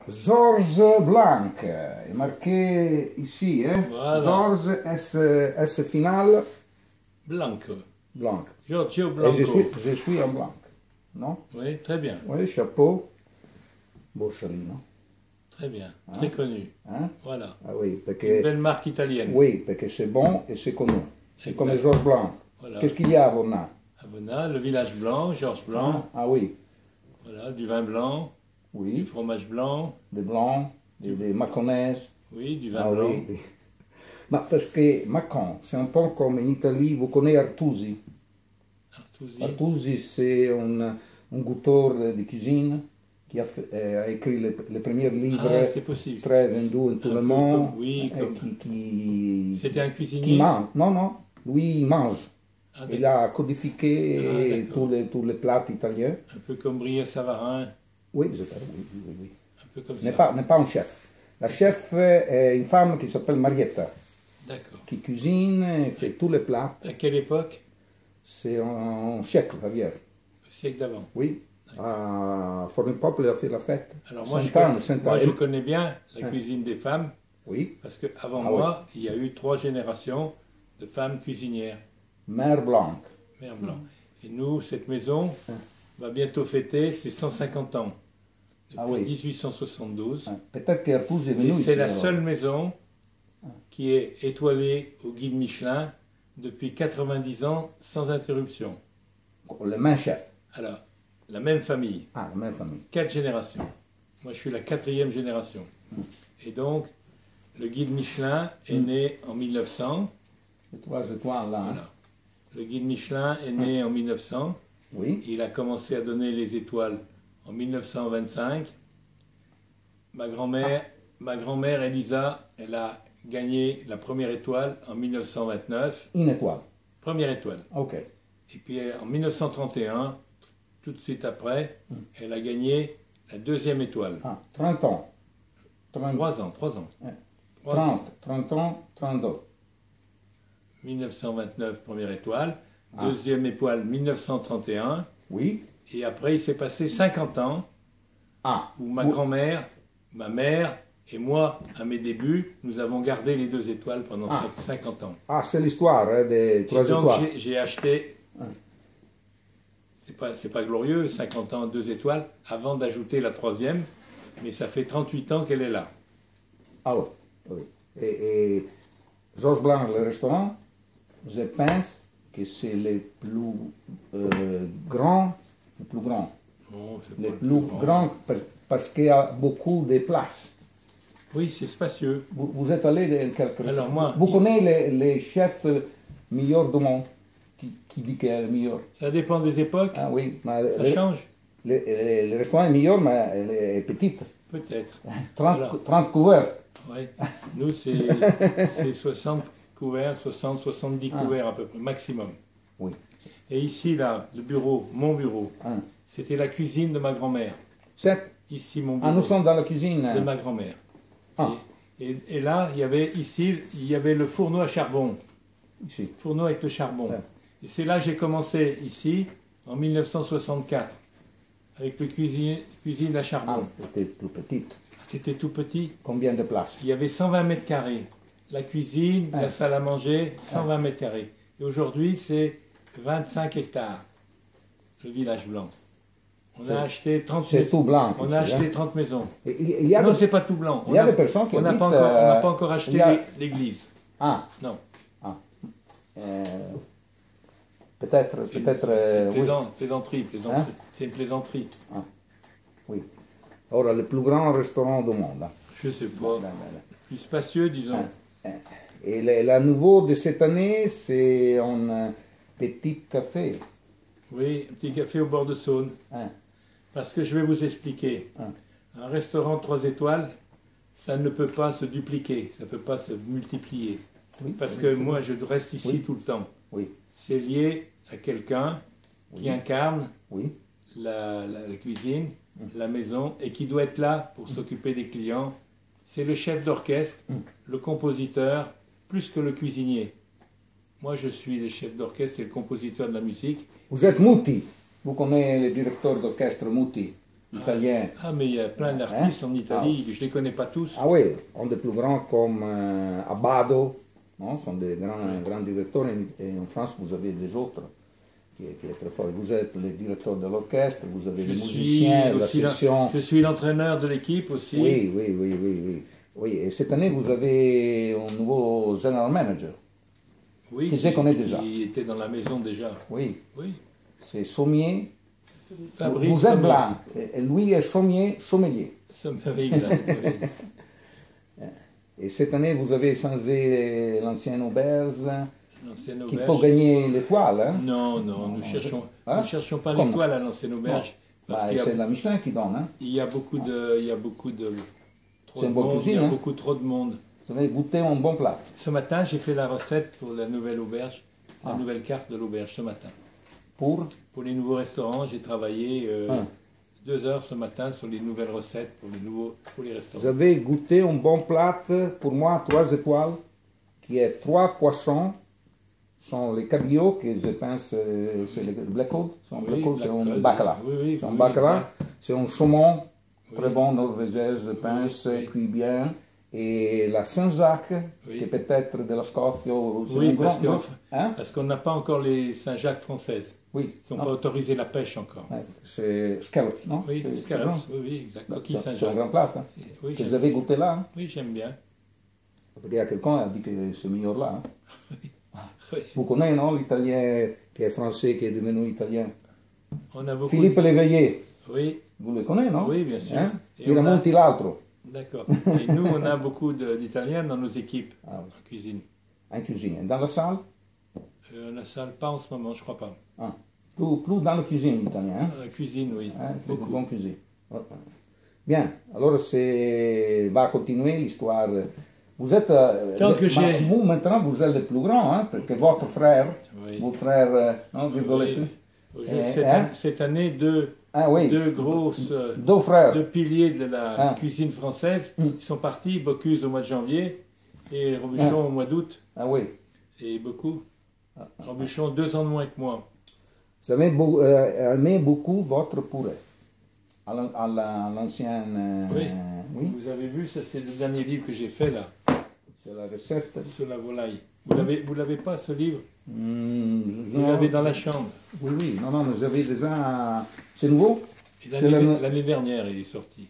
Georges Blanc, est marqué ici, hein? Voilà. Georges S final Blanc. Blanc. Giorgio Et Blanco. je suis en blanc, non? Oui, très bien. Oui, chapeau, Borsalino. Très bien. Très connu. Hein? Voilà. Ah oui, Une perché, belle marque italienne. oui, perché c'est bon et c'est connu. C'est Exact. comme Georges Blanc. Voilà. Qu'est-ce qu'il y a à Vonna? Avona, le village blanc, Georges Blanc. Hein? Ah oui, Voilà, du vin blanc, du oui, fromage blanc. des blancs, des maconnaises. Oui, du vin Ah blanc. oui, oui. Ma parce que Macon, c'est un peu comme en Italie, vous connaissez Artusi? Artusi. Artusi, c'est un goûteur de cuisine qui a écrit les premiers livres Ah, c'est possible. très vendus en tout Un le peu monde. comme- oui, et comme- C'était un qui cuisinier. mange. Non, non, lui, il mange. Ah, Il d'accord. a codifié d'accord. tous les plats italiens. Un peu comme Brillat-Savarin. Oui, oui, oui, oui, oui. Un peu comme N'est ça. pas un chef. La chef est une femme qui s'appelle Marietta, D'accord. qui cuisine, et fait tous les plats. À quelle époque? C'est un siècle, Javier. Le siècle d'avant. Oui. À Fornipop, il a fait la fête. Alors moi, 100 ans. je connais bien la cuisine des femmes, Oui. parce qu'avant Ah moi, il y a eu 3 générations de femmes cuisinières, Mère Blanc. mère blanc. Et nous, cette maison va bientôt fêter ses 150 ans, depuis Ah oui. 1872. Peut-être qu'Artusi est venu Et ici. c'est la alors. seule maison qui est étoilée au guide Michelin depuis 90 ans sans interruption. Le même chef. Alors, la même famille, Ah, la même famille. 4 générations. Moi, je suis la 4e génération. Et donc, le guide Michelin est né en 1900. Les 3 étoiles là. Hein? Voilà. Le guide Michelin est né en 1900. Oui. Il a commencé à donner les étoiles en 1925. Ma grand-mère Elisa, elle a gagné la première étoile en 1929. Une étoile. Première étoile. Ok. Et puis en 1931, tout de suite après, elle a gagné la 2e étoile. Ah, 30 ans. 3 ans. 3 30, 30 ans, 32. 1929, première étoile. 2e étoile, 1931. Oui. Et après, il s'est passé 50 ans Ah. où ma grand-mère, ma mère et moi, à mes débuts, nous avons gardé les 2 étoiles pendant 50 ans. Ah, c'est l'histoire hein, des 3 Et donc, étoiles. j'ai acheté, c'est pas glorieux, 50 ans, 2 étoiles, avant d'ajouter la 3e, mais ça fait 38 ans qu'elle est là. Ah oui. Oui. Et Georges Blanc, le restaurant, je pense que c'est le plus grand. Le plus grand. Non, c'est Le pas plus grand parce qu'il y a beaucoup de places. Oui, c'est spacieux. Vous êtes allé dans quelques Alors moi, vous connaissez les chefs meilleurs du monde qui dit qu'il est le meilleur? Ça dépend des époques, Ah oui, mais ça change, le restaurant est meilleur, mais elle est petite. peut-être. 30, Voilà. 30 couverts. Ouais. Nous, c'est 60 couverts, 60, 70 couverts à peu près, maximum. Oui. Et ici, là, le bureau, mon bureau, Ah. c'était la cuisine de ma grand-mère. C'est- Ici, mon Ah, bureau nous sommes dans la cuisine. de ma grand-mère. Ah, Et là, il y avait le fourneau à charbon, ici. fourneau avec le charbon. Ouais. Et c'est là que j'ai commencé, ici, en 1964, avec le cuisine à Ah, charbon. c'était plus petite. C'était tout petit. Combien de places? Il y avait 120 mètres carrés. La cuisine, la salle à manger, 120 mètres carrés. Et aujourd'hui, c'est 25 hectares, le village blanc. On a acheté 30 C'est maisons. tout blanc. On ici, a acheté hein. 30 maisons. Et il y a Non, des- c'est pas tout blanc. il y a des personnes qui on n'a habitent, pas encore acheté il y a- l'église. Ah, Non. peut-être. C'est Oui. plaisanterie. Hein? C'est une plaisanterie. Oui. Ora, le plus grand restaurant du monde. Hein. Je sais pas. Ben, ben, Plus spacieux, disons. Et la nouveau de cette année, c'est un petit café. Oui, un petit café au bord de Saône. Hein. Parce que je vais vous expliquer. Un restaurant 3 étoiles, ça ne peut pas se dupliquer, ça ne peut pas se multiplier. Oui, Parce oui, que oui. moi, je reste ici Oui. tout le temps. Oui, C'est lié à quelqu'un qui incarne oui. la cuisine, la maison, et qui doit être là pour s'occuper des clients. C'est le chef d'orchestre, le compositeur, plus que le cuisinier. Moi, je suis le chef d'orchestre et le compositeur de la musique. Vous êtes Muti. Vous connaissez le directeur d'orchestre Muti? italiens. Ah, mais il y a plein d'artistes en Italie, je ne les connais pas tous. Ah oui, on des plus grands comme Abbado, non, sont des grands directeurs, et en France vous avez des autres qui est très fort. Vous êtes le directeur de l'orchestre, vous avez les musiciens, la section. Je suis l'entraîneur de l'équipe aussi. Oui, oui, oui, oui, oui. Oui, et cette année vous avez un nouveau general manager. Oui, qui je connais déjà. Qui était dans la maison déjà. Oui. Oui. C'est Sommier. Fabrice Vous êtes Sommier. blanc. Et lui est Sommier, sommelier. Sommier, oui. Et cette année, vous avez changé l'ancienne auberge L'ancienne qui auberge. peut gagner l'étoile. Hein? Non, nous cherchons pas l'étoile à l'ancienne auberge. Parce qu'il y a, c'est la Michelin qui donne. Hein? il y a beaucoup de trop C'est de une bonne monde, cuisine, il y a hein? beaucoup trop de monde. Vous avez goûté un bon plat. Ce matin, j'ai fait la recette pour la nouvelle auberge, la nouvelle carte de l'auberge ce matin. Pour les nouveaux restaurants, j'ai travaillé 2 heures ce matin sur les nouvelles recettes pour les Vous restaurants. avez goûté un bon plat, pour moi, 3 étoiles, qui est 3 poissons. Sont les cabillaud, que je pense c'est le black cod. C'est un black cod, c'est un bacala. Oui, c'est un bacala. C'est un saumon très Oui. bon norvégien, je pense, oui. cuit bien. Et la Saint-Jacques, Oui. qui est peut-être de la Scotia. Oui, Hein? parce qu'on n'a pas encore les Saint-Jacques françaises. Oui. Ils n'ont pas autorisé la pêche encore. Ouais, c'est scallops, non? Oui, C'est scallops, grand. oui, exact. C'est Coquille un Saint-Jacques. grand plat. Hein, Oui, que vous avez goûté là. Hein? oui, j'aime bien. Parce qu'il y a quelqu'un qui a dit que c'est meilleur là. Hein? Oui. Vous connaissez, non, l'italien qui est français, qui est devenu italien? On a beaucoup Philippe Léveillé. Oui, Vous le connaissez, non? oui, bien sûr. Hein? Et Il on a- remonte l'altro. D'accord. Et nous, on a beaucoup d'Italiens dans nos équipes Ah oui. en cuisine. En cuisine. Dans la salle? La salle, pas en ce moment, je crois pas. Ah. Plus dans la cuisine, l'italien. Hein? La cuisine, oui. Hein? Fait de Beaucoup. bonne cuisine. Bien. Alors, va continuer l'histoire. Vous êtes. Tant que j'ai- Vous, maintenant, vous êtes le plus grand, hein? Parce que votre frère, Oui. votre frère, non, Virgoletti? Oui. Hein? Cette année, deux Ah oui. grosses, Deux frères. deux piliers de la Ah. cuisine française, ils sont partis, Bocuse au mois de janvier et Robuchon au mois d'août. Ah oui. C'est beaucoup. Robuchon, 2 ans de moins que moi. Vous avez aimé beaucoup votre poulet. À l'ancienne. Oui. Oui. Vous avez vu, ça c'est le dernier livre que j'ai fait là, C'est la recette. sur la volaille. Vous l'avez pas ce livre? Vous Non. l'avez dans la chambre. Oui, oui. Non, non, vous avez déjà. C'est nouveau? Et C'est L'année dernière, il est sorti.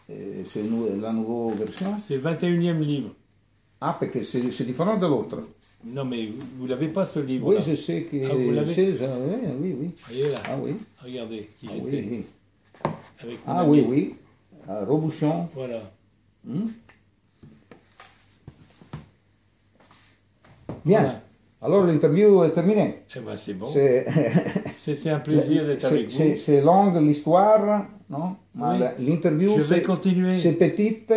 C'est la nouvelle version? C'est le 21e livre. Ah, parce que c'est différent de l'autre. Non, mais vous l'avez pas ce livre. Oui, je sais que. Ah, vous l'avez? Oui, oui, oui. Voyez là. Ah oui. Regardez qui Ah, j'étais. oui, oui. Avec mon Ah ami. oui, oui. Robuchon. Voilà. Hmm? Bien. Voilà. Alors l'interview est terminée. Eh ben c'est bon. C'est C'était un plaisir d'être avec vous. c'est longue l'histoire, non? Oui. L'interview, Je vais continuer. c'est petite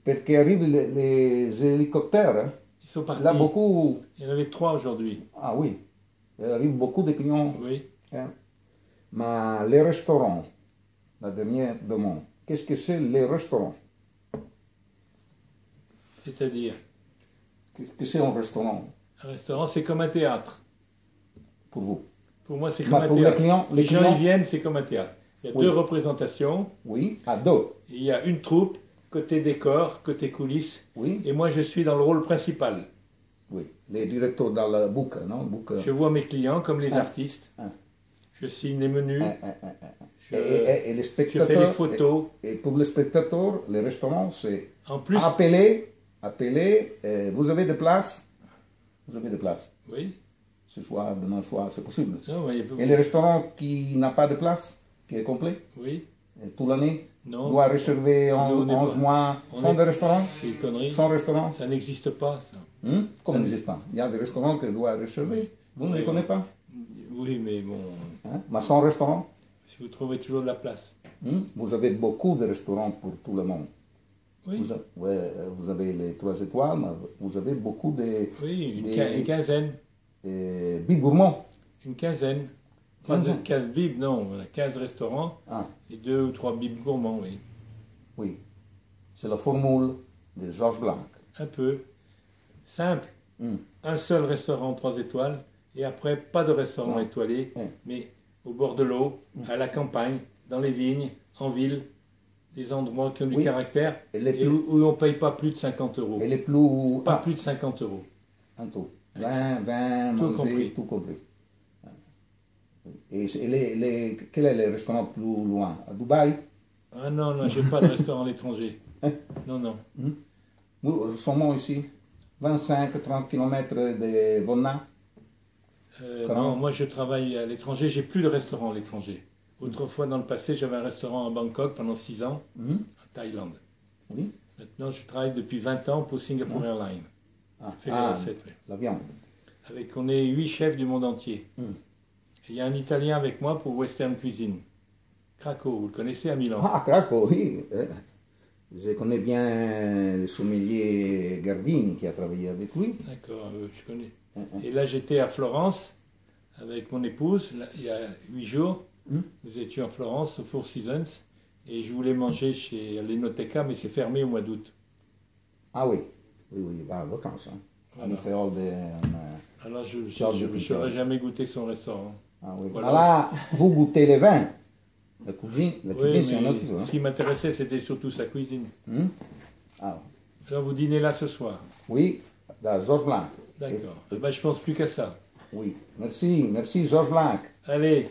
parce qu'arrivent les hélicoptères. Hein. Ils sont partis. Là, beaucoup. Il y en avait 3 aujourd'hui. Ah oui. Il arrive beaucoup de clients. Oui. Hein. Mais les restaurants, la dernière demande. Qu'est-ce que c'est les restaurants? C'est-à-dire, Qu'est-ce que c'est un restaurant un restaurant, c'est comme un théâtre. pour vous? Pour moi, c'est comme Bah, un pour les théâtre. clients- les les gens clients- ils viennent, c'est comme un théâtre. Il y a Oui. 2 représentations. Oui, à deux. Il y a une troupe, côté décor, côté coulisses. Oui, Et moi, je suis dans le rôle principal. oui. Les directeurs dans le book, non? Book, Je vois mes clients comme les Ah. artistes. Ah. Je signe les menus. Je, et les je spectateurs. fais les photos. Et pour les spectateurs, les restaurants, c'est En plus, appeler, vous avez des places? Vous avez des places. oui. Ce soir, demain soir, c'est possible. Non, mais Et les restaurants qui n'ont pas de place, qui est complet, oui. toute l'année, Non. doit réserver en Nous, on est 11 pas- mois on sans est- de restaurant? C'est une connerie. Sans restaurant? Ça n'existe pas, ça. Comme il n'existe pas. Il y a des restaurants que doivent réserver. Vous ne les Oui. connaissez pas? Oui, mais bon, Hein? Mais sans restaurant? si vous trouvez toujours de la place. Vous avez beaucoup de restaurants pour tout le monde. Oui, Vous avez les 3 étoiles, mais vous avez beaucoup de oui, des- une quinzaine. Big Gourmand. Une quinzaine. Pas de 15. 15 bibs, non. On a 15 restaurants Ah, et 2 ou 3 bibs gourmands, oui. oui. C'est la formule de Georges Blanc. Un peu. Simple. Un seul restaurant 3 étoiles et après pas de restaurant Non. étoilé, Oui. mais au bord de l'eau, à la campagne, dans les vignes, en ville, des endroits qui ont du Oui. caractère Et les et plus- où on ne paye pas plus de 50 euros. Et les plus... Pas plus de 50 euros. En tout. Vin, Tout manger, compris. tout compris. Et quel est le restaurant plus loin? À Dubaï? Ah non, non, j'ai pas de restaurant à l'étranger. Non, non. Nous sommes ici, 25-30 km de Vonna. Comment? Non, moi je travaille à l'étranger, j'ai plus de restaurant à l'étranger. Autrefois, dans le passé, j'avais un restaurant à Bangkok pendant 6 ans, Mhm. en Thaïlande. Oui. Maintenant, je travaille depuis 20 ans pour Singapore Airlines. Ah, Je fais les recettes, oui. la viande. On est 8 chefs du monde entier. Mm. Et il y a un Italien avec moi pour Western Cuisine. Krakow, vous le connaissez à Milan. Ah, Krakow, oui. Je connais bien le sommelier Gardini qui a travaillé avec lui. D'accord, je connais. Et là, j'étais à Florence avec mon épouse, là, il y a 8 jours. Nous étions à Florence, au Four Seasons, et je voulais manger chez l'Enoteca, mais c'est fermé au mois d'août. Ah oui, oui, oui, va en vacances. Hein. Voilà. On fait all the... Alors, je ne Charles de saurais jamais goûter son restaurant. Ah oui. Voilà. Alors, vous goûtez les vins. La cuisine, Oui, c'est un mais autre chose. ce qui m'intéressait, c'était surtout sa cuisine. Hein. Ah, Alors, vous dînez là ce soir. oui, dans Georges Blanc. D'accord. Eh ben, je pense plus qu'à ça. Oui, merci, merci Georges Blanc. Allez,